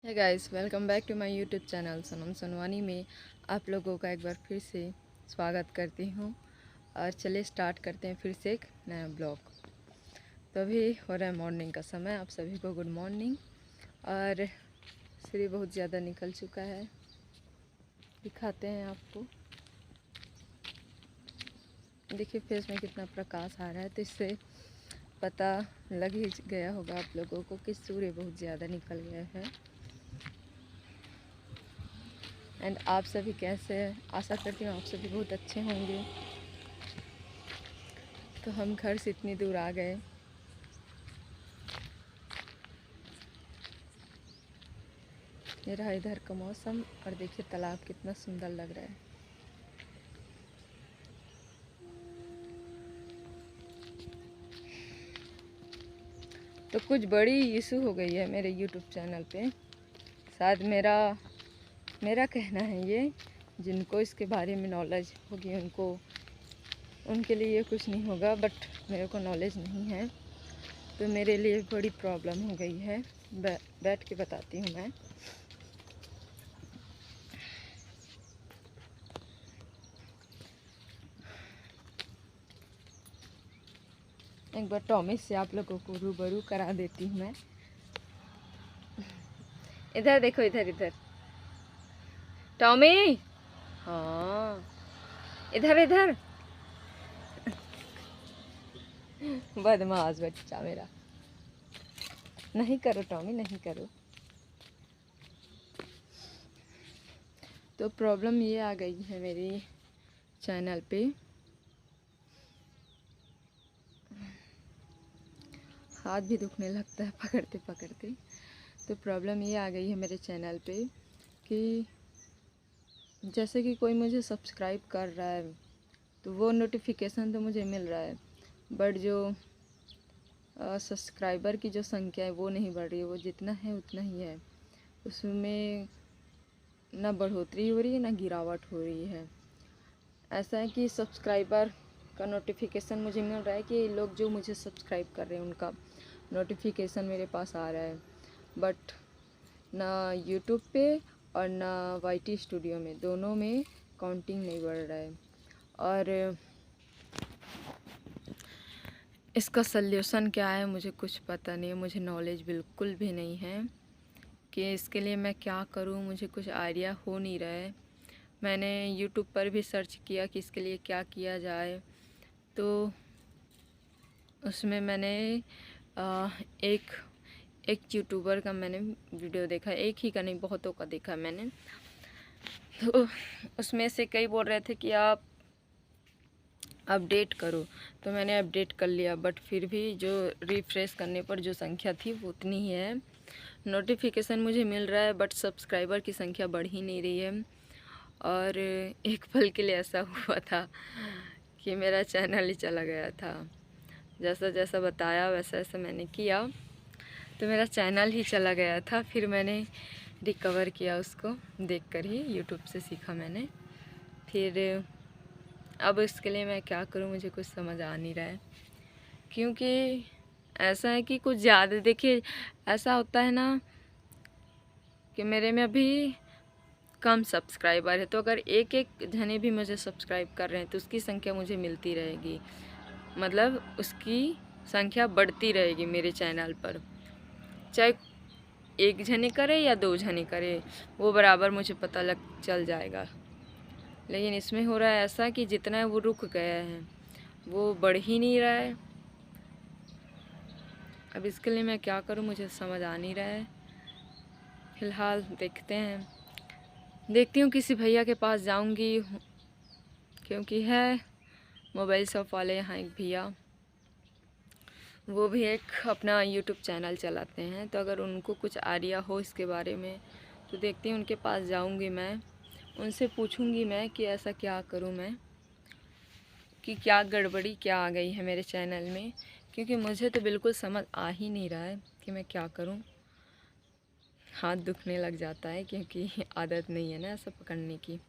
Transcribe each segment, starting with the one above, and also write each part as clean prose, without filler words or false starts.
है guys, welcome back to my YouTube channel Sanam Sanwani में आप लोगों का एक बार फिर से स्वागत करती हूँ। और चलिए स्टार्ट करते हैं फिर से एक नया ब्लॉग। तो अभी हो रहा है मॉर्निंग का समय। आप सभी को गुड मॉर्निंग। और सूर्य बहुत ज़्यादा निकल चुका है, दिखाते हैं आपको। देखिए फेस में कितना प्रकाश आ रहा है, तो इससे पता लग ही गया होगा आप लोगों को कि सूर्य बहुत ज़्यादा निकल गया है। एंड आप सभी कैसे हैं? आशा करती हूँ आप सभी बहुत अच्छे होंगे। तो हम घर से इतनी दूर आ गए। ये रहा इधर का मौसम, और देखिए तालाब कितना सुंदर लग रहा है। तो कुछ बड़ी इशू हो गई है मेरे यूट्यूब चैनल पे। शायद मेरा कहना है ये, जिनको इसके बारे में नॉलेज होगी उनके लिए कुछ नहीं होगा, बट मेरे को नॉलेज नहीं है, तो मेरे लिए बड़ी प्रॉब्लम हो गई है। बैठ के बताती हूँ मैं। एक बार टॉमी से आप लोगों को रूबरू करा देती हूँ मैं। इधर देखो, इधर इधर टॉमी। हाँ, इधर इधर। बदमाश बच्चा मेरा। नहीं करो टॉमी, नहीं करो। तो प्रॉब्लम ये आ गई है मेरी चैनल पे। हाथ भी दुखने लगता है पकड़ते पकड़ते। तो प्रॉब्लम ये आ गई है मेरे चैनल पे कि जैसे कि कोई मुझे सब्सक्राइब कर रहा है तो वो नोटिफिकेशन तो मुझे मिल रहा है, बट जो सब्सक्राइबर की जो संख्या है वो नहीं बढ़ रही है। वो जितना है उतना ही है, उसमें ना बढ़ोतरी हो रही है ना गिरावट हो रही है। ऐसा है कि सब्सक्राइबर का नोटिफिकेशन मुझे मिल रहा है कि लोग जो मुझे सब्सक्राइब कर रहे हैं उनका नोटिफिकेशन मेरे पास आ रहा है, बट ना यूट्यूब पे और ना वाईटी स्टूडियो में, दोनों में काउंटिंग नहीं बढ़ रहा है। और इसका सल्यूशन क्या है मुझे कुछ पता नहीं है, मुझे नॉलेज बिल्कुल भी नहीं है कि इसके लिए मैं क्या करूं। मुझे कुछ आइडिया हो नहीं रहा है। मैंने यूट्यूब पर भी सर्च किया कि इसके लिए क्या किया जाए, तो उसमें मैंने एक यूट्यूबर का मैंने वीडियो देखा। एक ही का नहीं, बहुतों का देखा मैंने। तो उसमें से कई बोल रहे थे कि आप अपडेट करो, तो मैंने अपडेट कर लिया, बट फिर भी जो रिफ़्रेश करने पर जो संख्या थी वो उतनी ही है। नोटिफिकेशन मुझे मिल रहा है, बट सब्सक्राइबर की संख्या बढ़ ही नहीं रही है। और एक पल के लिए ऐसा हुआ था कि मेरा चैनल ही चला गया था। जैसा जैसा बताया वैसा वैसा मैंने किया, तो मेरा चैनल ही चला गया था। फिर मैंने रिकवर किया उसको देखकर ही, यूट्यूब से सीखा मैंने। फिर अब इसके लिए मैं क्या करूं मुझे कुछ समझ आ नहीं रहा है, क्योंकि ऐसा है कि कुछ ज़्यादा, देखिए ऐसा होता है ना कि मेरे में अभी कम सब्सक्राइबर है, तो अगर एक एक जने भी मुझे सब्सक्राइब कर रहे हैं तो उसकी संख्या मुझे मिलती रहेगी, मतलब उसकी संख्या बढ़ती रहेगी मेरे चैनल पर। चाहे एक जने करे या दो जने करे, वो बराबर मुझे पता लग चल जाएगा। लेकिन इसमें हो रहा है ऐसा कि जितना वो रुक गया है वो बढ़ ही नहीं रहा है। अब इसके लिए मैं क्या करूं मुझे समझ आ नहीं रहा है। फ़िलहाल देखती हूँ किसी भैया के पास जाऊंगी, क्योंकि है मोबाइल शॉप वाले यहाँ एक भैया, वो भी एक अपना यूट्यूब चैनल चलाते हैं। तो अगर उनको कुछ आइडिया हो इसके बारे में तो देखती हूँ, उनके पास जाऊंगी मैं, उनसे पूछूंगी मैं कि ऐसा क्या करूँ मैं, कि क्या गड़बड़ी क्या आ गई है मेरे चैनल में, क्योंकि मुझे तो बिल्कुल समझ आ ही नहीं रहा है कि मैं क्या करूँ। हाथ दुखने लग जाता है क्योंकि आदत नहीं है ना ऐसा पकड़ने की।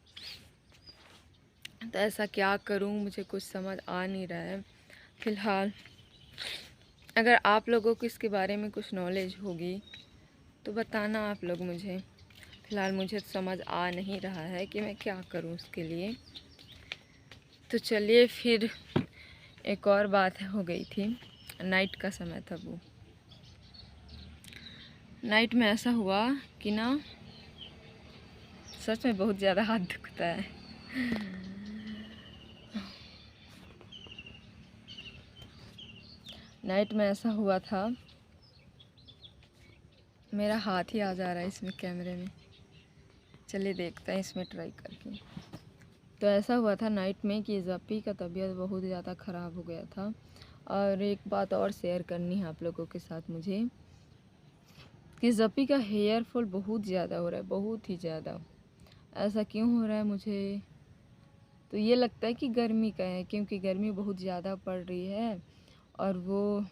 तो ऐसा क्या करूं मुझे कुछ समझ आ नहीं रहा है फ़िलहाल। अगर आप लोगों को इसके बारे में कुछ नॉलेज होगी तो बताना आप लोग मुझे। फ़िलहाल मुझे समझ आ नहीं रहा है कि मैं क्या करूं उसके लिए। तो चलिए फिर एक और बात हो गई थी। नाइट का समय था वो। नाइट में ऐसा हुआ कि ना सच में बहुत ज़्यादा हाथ दुखता है। नाइट में ऐसा हुआ था, मेरा हाथ ही आ जा रहा है इसमें कैमरे में। चलिए देखते हैं इसमें ट्राई करके। तो ऐसा हुआ था नाइट में कि ज़प्पी का तबीयत बहुत ज़्यादा ख़राब हो गया था। और एक बात और शेयर करनी है आप लोगों के साथ मुझे कि ज़प्पी का हेयर फॉल बहुत ज़्यादा हो रहा है, बहुत ही ज़्यादा। ऐसा क्यों हो रहा है मुझे तो ये लगता है कि गर्मी का है, क्योंकि गर्मी बहुत ज़्यादा पड़ रही है। और वो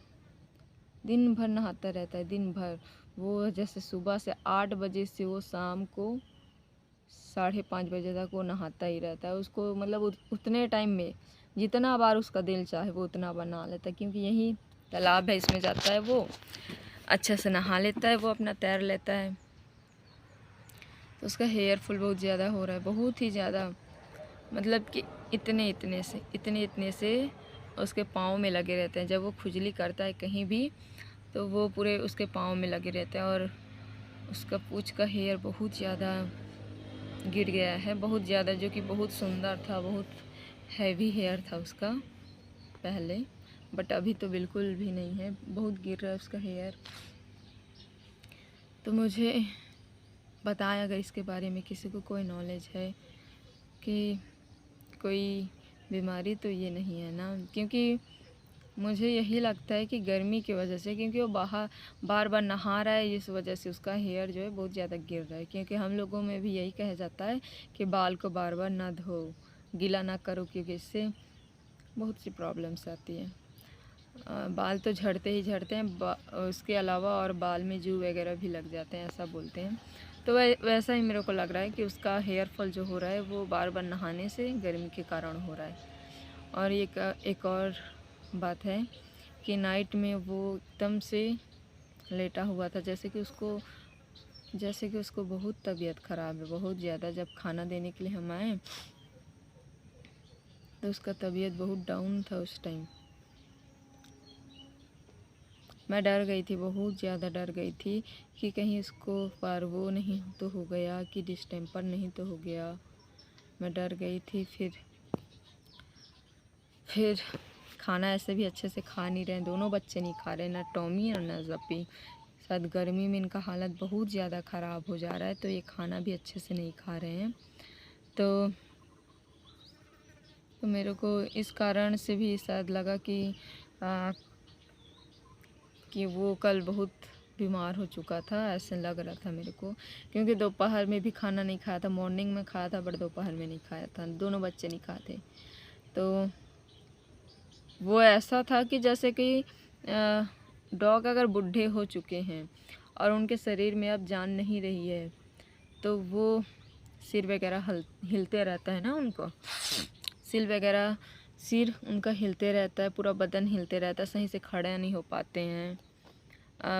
दिन भर नहाता रहता है, दिन भर। वो जैसे सुबह से 8 बजे से वो शाम को 5:30 बजे तक वो नहाता ही रहता है। उसको मतलब उतने टाइम में जितना बार उसका दिल चाहे वो उतना बार नहा लेता है, क्योंकि यही तालाब है, इसमें जाता है वो, अच्छे से नहा लेता है वो, अपना तैर लेता है। तो उसका हेयर फॉल बहुत ज़्यादा हो रहा है, बहुत ही ज़्यादा। मतलब कि इतने इतने से उसके पाँव में लगे रहते हैं। जब वो खुजली करता है कहीं भी तो वो पूरे उसके पाँव में लगे रहते हैं। और उसका पूँछ का हेयर बहुत ज़्यादा गिर गया है, बहुत ज़्यादा, जो कि बहुत सुंदर था, बहुत हैवी हेयर था उसका पहले, बट अभी तो बिल्कुल भी नहीं है, बहुत गिर रहा है उसका हेयर। तो मुझे बताएं अगर इसके बारे में किसी को कोई नॉलेज है कि कोई बीमारी तो ये नहीं है ना, क्योंकि मुझे यही लगता है कि गर्मी की वजह से, क्योंकि वो बार बार नहा रहा है, इस वजह से उसका हेयर जो है बहुत ज़्यादा गिर रहा है। क्योंकि हम लोगों में भी यही कहा जाता है कि बाल को बार बार ना धो, गीला ना करो, क्योंकि इससे बहुत सी प्रॉब्लम्स आती है। बाल तो झड़ते ही झड़ते हैं, उसके अलावा और बाल में जू वगैरह भी लग जाते हैं, ऐसा बोलते हैं। तो वैसा ही मेरे को लग रहा है कि उसका हेयर फॉल जो हो रहा है वो बार बार नहाने से गर्मी के कारण हो रहा है। और एक और बात है कि नाइट में वो एकदम से लेटा हुआ था, जैसे कि उसको बहुत तबीयत ख़राब है, बहुत ज़्यादा। जब खाना देने के लिए हम आए तो उसका तबीयत बहुत डाउन था उस टाइम। मैं डर गई थी, बहुत ज़्यादा डर गई थी कि कहीं इसको पार्वो नहीं तो हो गया, कि डिस्टेम्पर नहीं तो हो गया। मैं डर गई थी। फिर खाना ऐसे भी अच्छे से खा नहीं रहे, दोनों बच्चे नहीं खा रहे, ना टॉमी और ना ज़प्पी। शायद गर्मी में इनका हालत बहुत ज़्यादा ख़राब हो जा रहा है, तो ये खाना भी अच्छे से नहीं खा रहे हैं। तो मेरे को इस कारण से भी शायद लगा कि वो कल बहुत बीमार हो चुका था, ऐसे लग रहा था मेरे को। क्योंकि दोपहर में भी खाना नहीं खाया था, मॉर्निंग में खाया था बट दोपहर में नहीं खाया था, दोनों बच्चे नहीं खाते। तो वो ऐसा था कि जैसे कि डॉग अगर बूढ़े हो चुके हैं और उनके शरीर में अब जान नहीं रही है, तो वो सिर वगैरह हिलते रहता है ना, उनको सिर उनका हिलते रहता है, पूरा बदन हिलते रहता है, सही से खड़े नहीं हो पाते हैं,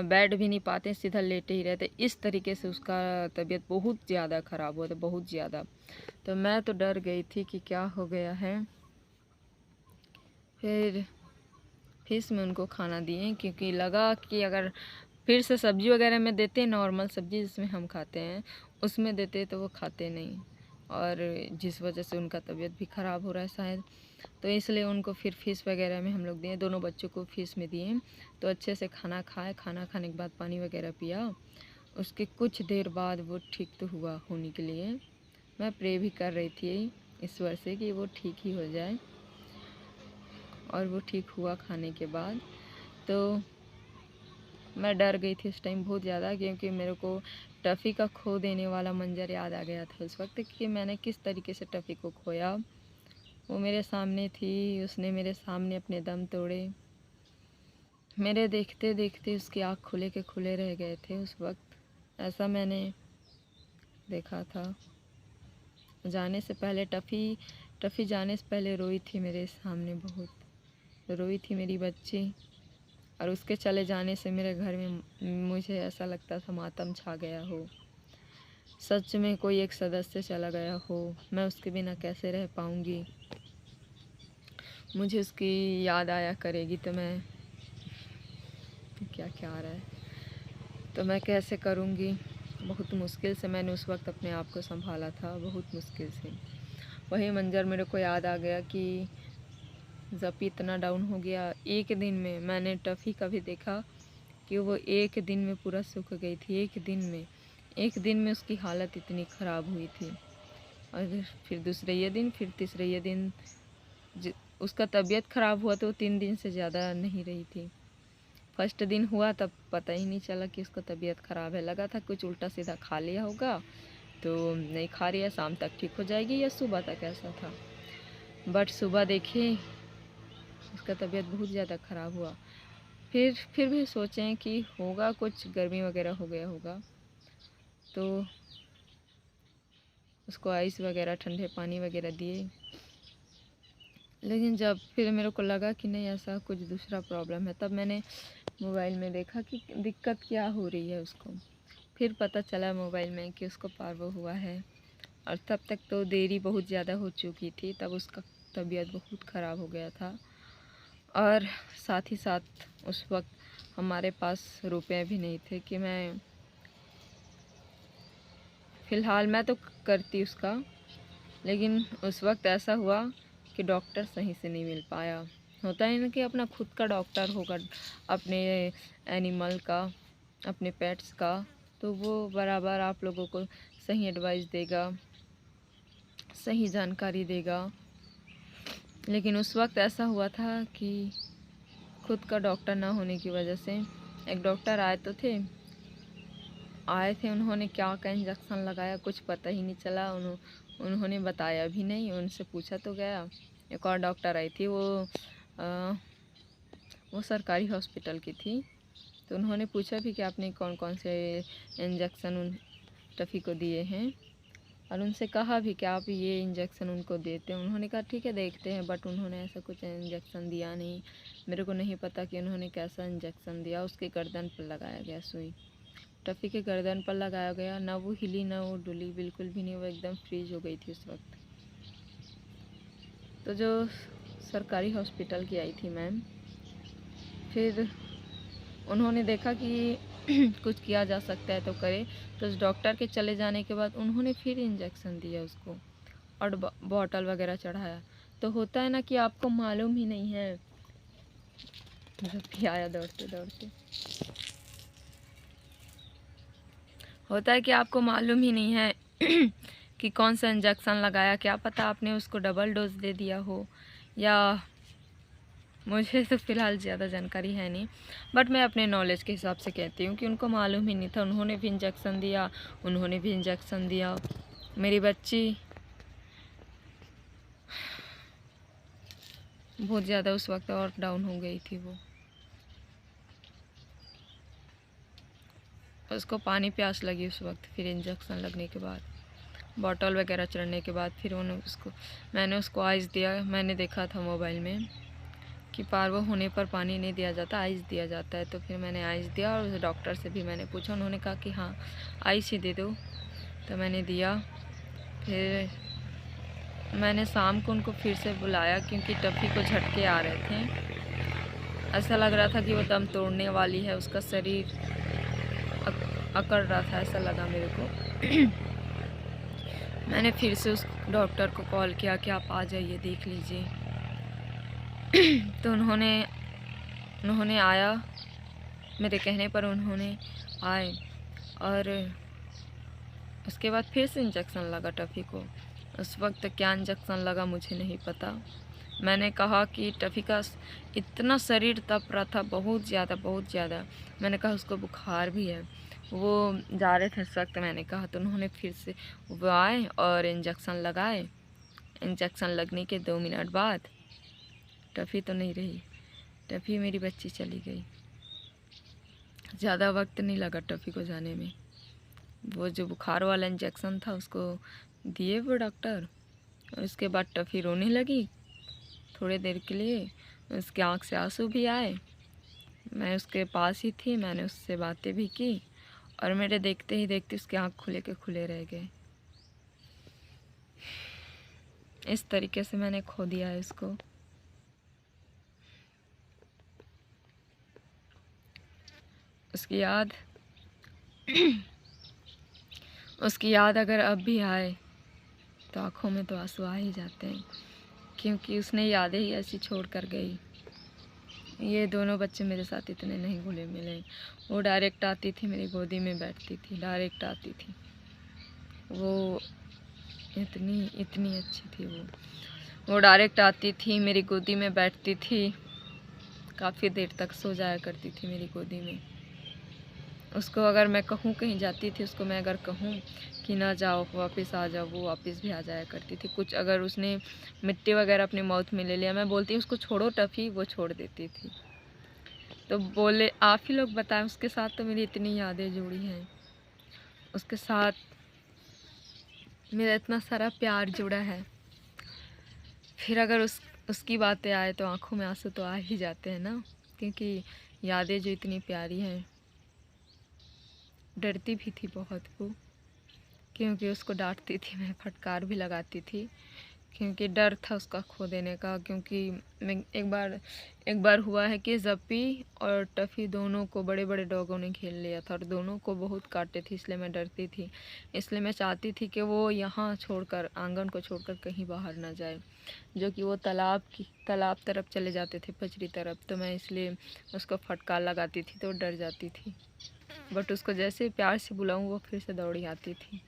बैठ भी नहीं पाते, सीधा लेटे ही रहते। इस तरीके से उसका तबीयत बहुत ज़्यादा ख़राब हुआ था, बहुत ज़्यादा। तो मैं तो डर गई थी कि क्या हो गया है। फिर फिश में उनको खाना दिए, क्योंकि लगा कि अगर फिर से सब्ज़ी वगैरह में देते, नॉर्मल सब्ज़ी जिसमें हम खाते हैं उसमें देते तो वो खाते नहीं, और जिस वजह से उनका तबीयत भी ख़राब हो रहा है शायद। तो इसलिए उनको फिर फ़िश वगैरह में हम लोग दिए, दोनों बच्चों को फ़िश में दिए। तो अच्छे से खाना खाए, खाना खाने के बाद पानी वगैरह पिया। उसके कुछ देर बाद वो ठीक तो हुआ होने के लिए। मैं प्रे भी कर रही थी ईश्वर से कि वो ठीक ही हो जाए, और वो ठीक हुआ खाने के बाद। तो मैं डर गई थी उस टाइम बहुत ज़्यादा, क्योंकि मेरे को टफ़ी का खो देने वाला मंज़र याद आ गया था उस वक्त, कि मैंने किस तरीके से टफ़ी को खोया। वो मेरे सामने थी, उसने मेरे सामने अपने दम तोड़े। मेरे देखते देखते उसकी आँख खुले के खुले रह गए थे उस वक्त, ऐसा मैंने देखा था। जाने से पहले टफ़ी जाने से पहले रोई थी मेरे सामने, बहुत रोई थी मेरी बच्ची। और उसके चले जाने से मेरे घर में मुझे ऐसा लगता था मातम छा गया हो, सच में कोई एक सदस्य चला गया हो, मैं उसके बिना कैसे रह पाऊँगी। मुझे उसकी याद आया करेगी तो मैं क्या क्या आ रहा है तो मैं कैसे करूँगी। बहुत मुश्किल से मैंने उस वक्त अपने आप को संभाला था, बहुत मुश्किल से। वही मंज़र मेरे को याद आ गया कि जब इतना डाउन हो गया, एक दिन में मैंने टफ़ी का भी देखा कि वो एक दिन में पूरा सूख गई थी। एक दिन में उसकी हालत इतनी ख़राब हुई थी। और फिर दूसरे ये दिन, फिर तीसरे ये दिन उसका तबीयत ख़राब हुआ तो 3 दिन से ज़्यादा नहीं रही थी। फर्स्ट दिन हुआ तब पता ही नहीं चला कि उसका तबीयत ख़राब है। लगा था कुछ उल्टा सीधा खा लिया होगा, तो नहीं खा रही है, शाम तक ठीक हो जाएगी या सुबह तक, ऐसा था। बट सुबह देखिए उसका तबीयत बहुत ज़्यादा ख़राब हुआ। फिर भी सोचें कि होगा कुछ, गर्मी वगैरह हो गया होगा, तो उसको आइस वगैरह, ठंडे पानी वगैरह दिए। लेकिन जब फिर मेरे को लगा कि नहीं ऐसा कुछ दूसरा प्रॉब्लम है, तब मैंने मोबाइल में देखा कि दिक्कत क्या हो रही है उसको। फिर पता चला मोबाइल में कि उसको पार्वो हुआ है, और तब तक तो देरी बहुत ज़्यादा हो चुकी थी। तब उसका तबीयत बहुत ख़राब हो गया था, और साथ ही साथ उस वक्त हमारे पास रुपए भी नहीं थे कि मैं फ़िलहाल मैं तो करती उसका, लेकिन उस वक्त ऐसा हुआ कि डॉक्टर सही से नहीं मिल पाया। होता है ना कि अपना खुद का डॉक्टर होगा अपने एनिमल का, अपने पेट्स का, तो वो बराबर आप लोगों को सही एडवाइस देगा, सही जानकारी देगा। लेकिन उस वक्त ऐसा हुआ था कि खुद का डॉक्टर ना होने की वजह से, एक डॉक्टर आए थे, उन्होंने क्या का इंजेक्शन लगाया कुछ पता ही नहीं चला। उन्होंने बताया भी नहीं, उनसे पूछा तो गया। एक और डॉक्टर आई थी, वो सरकारी हॉस्पिटल की थी, तो उन्होंने पूछा भी कि आपने कौन कौन से इंजेक्शन उन टफ़ी को दिए हैं, और उनसे कहा भी कि आप ये इंजेक्शन उनको देते हैं। उन्होंने कहा ठीक है देखते हैं, बट उन्होंने ऐसा कुछ इंजेक्शन दिया नहीं। मेरे को नहीं पता कि उन्होंने कैसा इंजेक्शन दिया। उसके गर्दन पर लगाया गया सुई, टफ़ी के गर्दन पर लगाया गया। ना वो हिली ना वो डुली, बिल्कुल भी नहीं, वो एकदम फ्रीज हो गई थी उस वक्त। तो जो सरकारी हॉस्पिटल की आई थी मैम, फिर उन्होंने देखा कि कुछ किया जा सकता है तो करे। तो उस डॉक्टर के चले जाने के बाद उन्होंने फिर इंजेक्शन दिया उसको, और बॉटल वगैरह चढ़ाया। तो होता है ना कि आपको मालूम ही नहीं है, जब भी आया दौड़ते दौड़ते, होता है कि आपको मालूम ही नहीं है कि कौन सा इंजेक्शन लगाया। क्या पता आपने उसको डबल डोज दे दिया हो, या मुझे तो फ़िलहाल ज़्यादा जानकारी है नहीं, बट मैं अपने नॉलेज के हिसाब से कहती हूँ कि उनको मालूम ही नहीं था। उन्होंने भी इंजेक्शन दिया। मेरी बच्ची बहुत ज़्यादा उस वक्त और डाउन हो गई थी। वो उसको पानी प्यास लगी उस वक्त। फिर इंजेक्शन लगने के बाद, बॉटल वगैरह चढ़ने के बाद, फिर मैंने उसको आइस दिया। मैंने देखा था मोबाइल में कि पार्वो होने पर पानी नहीं दिया जाता, आइस दिया जाता है। तो फिर मैंने आइस दिया, और उस डॉक्टर से भी मैंने पूछा, उन्होंने कहा कि हाँ आइस ही दे दो। तो मैंने दिया। फिर मैंने शाम को उनको फिर से बुलाया, क्योंकि टफ़ी को झटके आ रहे थे। ऐसा लग रहा था कि वो दम तोड़ने वाली है, उसका शरीर अकड़ रहा था, ऐसा लगा मेरे को। मैंने फिर से उस डॉक्टर को कॉल किया कि आप आ जाइए, देख लीजिए। तो उन्होंने आया, मेरे कहने पर उन्होंने आए, और उसके बाद फिर से इंजेक्शन लगा टफ़ी को। उस वक्त क्या इंजेक्शन लगा मुझे नहीं पता। मैंने कहा कि टफ़ी का इतना शरीर तप रहा था, बहुत ज़्यादा। मैंने कहा उसको बुखार भी है। वो जा रहे थे उस वक्त, मैंने कहा, तो उन्होंने फिर से वो आए और इंजेक्शन लगाए। इंजेक्शन लगने के 2 मिनट बाद टफ़ी तो नहीं रही, टफ़ी मेरी बच्ची चली गई। ज़्यादा वक्त नहीं लगा टफ़ी को जाने में। वो जो बुखार वाला इंजेक्शन था उसको दिए वो डॉक्टर, और उसके बाद टफ़ी रोने लगी थोड़ी देर के लिए। उसकी आँख से आंसू भी आए। मैं उसके पास ही थी, मैंने उससे बातें भी की और मेरे देखते ही देखते उसके आँख खुले के खुले रह गए। इस तरीके से मैंने खो दिया है उसको। उसकी याद उसकी याद अगर अब भी आए तो आँखों में तो आंसू आ ही जाते हैं, क्योंकि उसने यादें ही ऐसी छोड़ कर गई। ये दोनों बच्चे मेरे साथ इतने नहीं घुले मिले। वो डायरेक्ट आती थी, मेरी गोदी में बैठती थी, डायरेक्ट आती थी। वो इतनी इतनी अच्छी थी। वो डायरेक्ट आती थी, मेरी गोदी में बैठती थी, काफ़ी देर तक सो जाया करती थी मेरी गोदी में। उसको अगर मैं कहूँ कहीं जाती थी, उसको मैं अगर कहूँ कि ना जाओ, वापस आ जाओ, वो वापस भी आ जाया करती थी। कुछ अगर उसने मिट्टी वगैरह अपनी माउथ में ले लिया, मैं बोलती उसको छोड़ो टफ़ी, वो छोड़ देती थी। तो बोले आप ही लोग बताएं, उसके साथ तो मेरी इतनी यादें जुड़ी हैं, उसके साथ मेरा इतना सारा प्यार जुड़ा है। फिर अगर उसकी बातें आए तो आंखों में आंसू तो आ ही जाते हैं ना, क्योंकि यादें जो इतनी प्यारी हैं। डरती भी थी बहुत वो, क्योंकि उसको डांटती थी मैं, फटकार भी लगाती थी, क्योंकि डर था उसका खो देने का। क्योंकि मैं एक बार हुआ है कि जप्पी और टफ़ी दोनों को बड़े बड़े डॉगों ने घेर लिया था और दोनों को बहुत काटे थे, इसलिए मैं डरती थी। इसलिए मैं चाहती थी कि वो यहाँ छोड़कर, आंगन को छोड़कर कहीं बाहर ना जाए, जो कि वो तालाब तरफ चले जाते थे, पचरी तरफ। तो मैं इसलिए उसको फटकार लगाती थी तो डर जाती थी। बट उसको जैसे प्यार से बुलाऊं वो फिर से दौड़ी आती थी।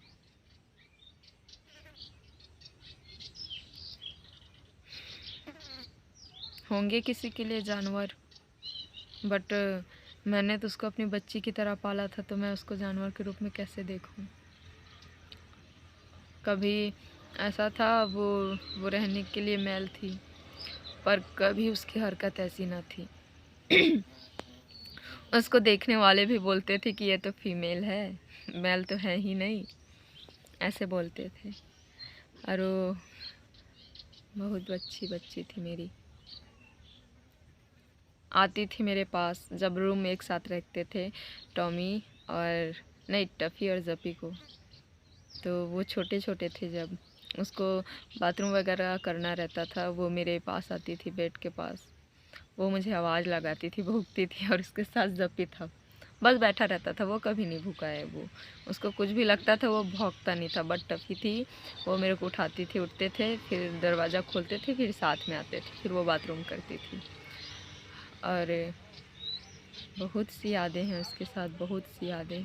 होंगे किसी के लिए जानवर, बट मैंने तो उसको अपनी बच्ची की तरह पाला था, तो मैं उसको जानवर के रूप में कैसे देखूं। कभी ऐसा था वो रहने के लिए मेल थी, पर कभी उसकी हरकत ऐसी ना थी। उसको देखने वाले भी बोलते थे कि ये तो फीमेल है, मेल तो है ही नहीं, ऐसे बोलते थे। और वो बहुत अच्छी बच्ची थी मेरी। आती थी मेरे पास जब रूम में एक साथ रहते थे, टॉमी और नहीं, टफ़ी और जप्पी को। तो वो छोटे छोटे थे, जब उसको बाथरूम वगैरह करना रहता था, वो मेरे पास आती थी बेड के पास। वो मुझे आवाज़ लगाती थी, भूखती थी, और उसके साथ जप्पी था, बस बैठा रहता था। वो कभी नहीं भूखा है, वो उसको कुछ भी लगता था वो भौंकता नहीं था। बट टफ़ी थी, वो मेरे को उठाती थी, उठते थे, फिर दरवाज़ा खोलते थे, फिर साथ में आते थे, फिर वो बाथरूम करती थी। और बहुत सी यादें हैं उसके साथ, बहुत सी यादें।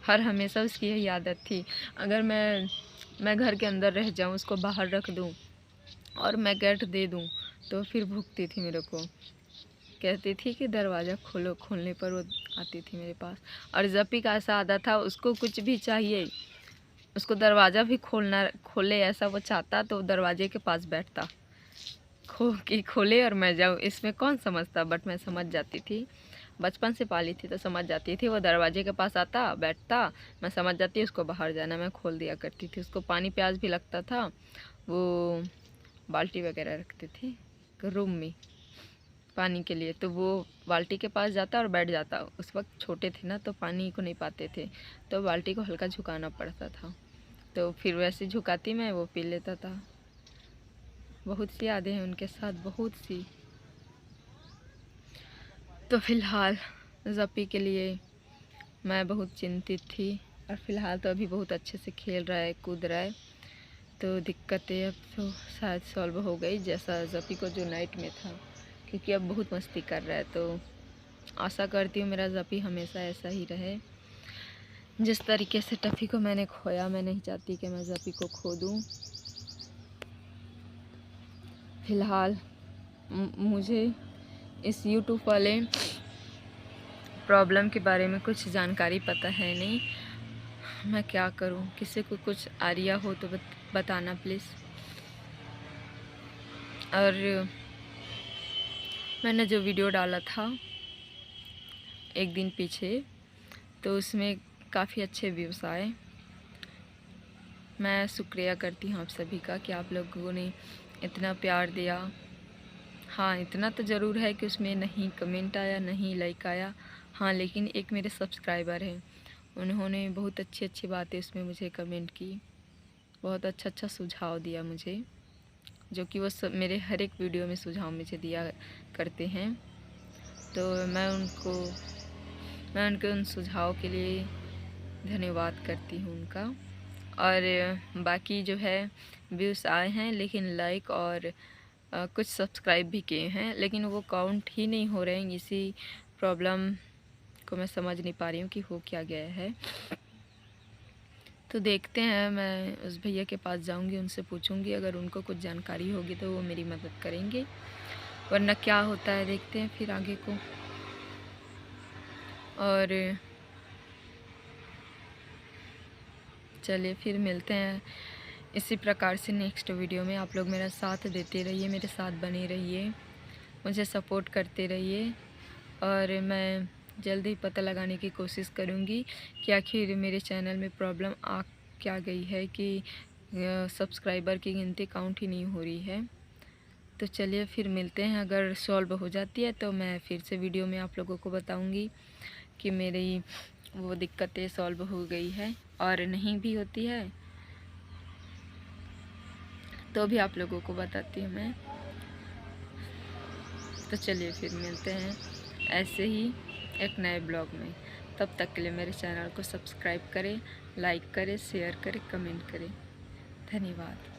हर हमेशा उसकी यही आदत थी, अगर मैं घर के अंदर रह जाऊं, उसको बाहर रख दूं और मैं गेट दे दूं, तो फिर भूखती थी मेरे को, कहती थी कि दरवाज़ा खोलो। खोलने पर वो आती थी मेरे पास। और जप्पी का ऐसा आदत था, उसको कुछ भी चाहिए, उसको दरवाज़ा भी खोले ऐसा वो चाहता, तो दरवाजे के पास बैठता, खोले और मैं जाऊँ। इसमें कौन समझता, बट मैं समझ जाती थी, बचपन से पाली थी तो समझ जाती थी। वो दरवाजे के पास आता, बैठता, मैं समझ जाती उसको बाहर जाना, मैं खोल दिया करती थी। उसको पानी प्यास भी लगता था, वो बाल्टी वगैरह रखते थे रूम में पानी के लिए, तो वो बाल्टी के पास जाता और बैठ जाता। उस वक्त छोटे थे ना, तो पानी को नहीं पाते थे, तो बाल्टी को हल्का झुकाना पड़ता था, तो फिर वैसे झुकाती मैं, वो पी लेता था। बहुत सी यादें हैं उनके साथ, बहुत सी। तो फ़िलहाल जप्पी के लिए मैं बहुत चिंतित थी, और फ़िलहाल तो अभी बहुत अच्छे से खेल रहा है, कूद रहा है, तो दिक्कतें अब तो शायद सॉल्व हो गई, जैसा जप्पी को जो नाइट में था, क्योंकि अब बहुत मस्ती कर रहा है। तो आशा करती हूँ मेरा जप्पी हमेशा ऐसा ही रहे। जिस तरीके से टफ़ी को मैंने खोया, मैं नहीं चाहती कि मैं जप्पी को खो दूँ। फ़िलहाल मुझे इस यूट्यूब वाले प्रॉब्लम के बारे में कुछ जानकारी पता है नहीं, मैं क्या करूं। किसी को कुछ आइडिया हो तो बताना प्लीज़। और मैंने जो वीडियो डाला था एक दिन पीछे, तो उसमें काफ़ी अच्छे व्यूज़ आए। मैं शुक्रिया करती हूँ आप सभी का कि आप लोगों ने इतना प्यार दिया। हाँ, इतना तो ज़रूर है कि उसमें नहीं कमेंट आया, नहीं लाइक आया। हाँ, लेकिन एक मेरे सब्सक्राइबर हैं, उन्होंने बहुत अच्छी बातें उसमें मुझे कमेंट की, बहुत अच्छा सुझाव दिया मुझे, जो कि वो सब मेरे हर एक वीडियो में सुझाव मुझे दिया करते हैं। तो मैं उनके उन सुझाव के लिए धन्यवाद करती हूँ उनका। और बाकी जो है व्यूज़ आए हैं, लेकिन लाइक और कुछ सब्सक्राइब भी किए हैं, लेकिन वो काउंट ही नहीं हो रहे हैं। इसी प्रॉब्लम को मैं समझ नहीं पा रही हूँ कि हो क्या गया है। तो देखते हैं, मैं उस भैया के पास जाऊँगी, उनसे पूछूँगी, अगर उनको कुछ जानकारी होगी तो वो मेरी मदद करेंगे, वरना क्या होता है देखते हैं फिर आगे को। और चलिए फिर मिलते हैं इसी प्रकार से नेक्स्ट वीडियो में। आप लोग मेरा साथ देते रहिए, मेरे साथ बने रहिए, मुझे सपोर्ट करते रहिए, और मैं जल्दी पता लगाने की कोशिश करूँगी कि आखिर मेरे चैनल में प्रॉब्लम आ क्या गई है कि सब्सक्राइबर की गिनती काउंट ही नहीं हो रही है। तो चलिए फिर मिलते हैं, अगर सॉल्व हो जाती है तो मैं फिर से वीडियो में आप लोगों को बताऊँगी कि मेरी वो दिक्कतें सॉल्व हो गई है, और नहीं भी होती है तो भी आप लोगों को बताती हूँ मैं। तो चलिए फिर मिलते हैं ऐसे ही एक नए ब्लॉग में। तब तक के लिए मेरे चैनल को सब्सक्राइब करें, लाइक करें, शेयर करें, कमेंट करें। धन्यवाद।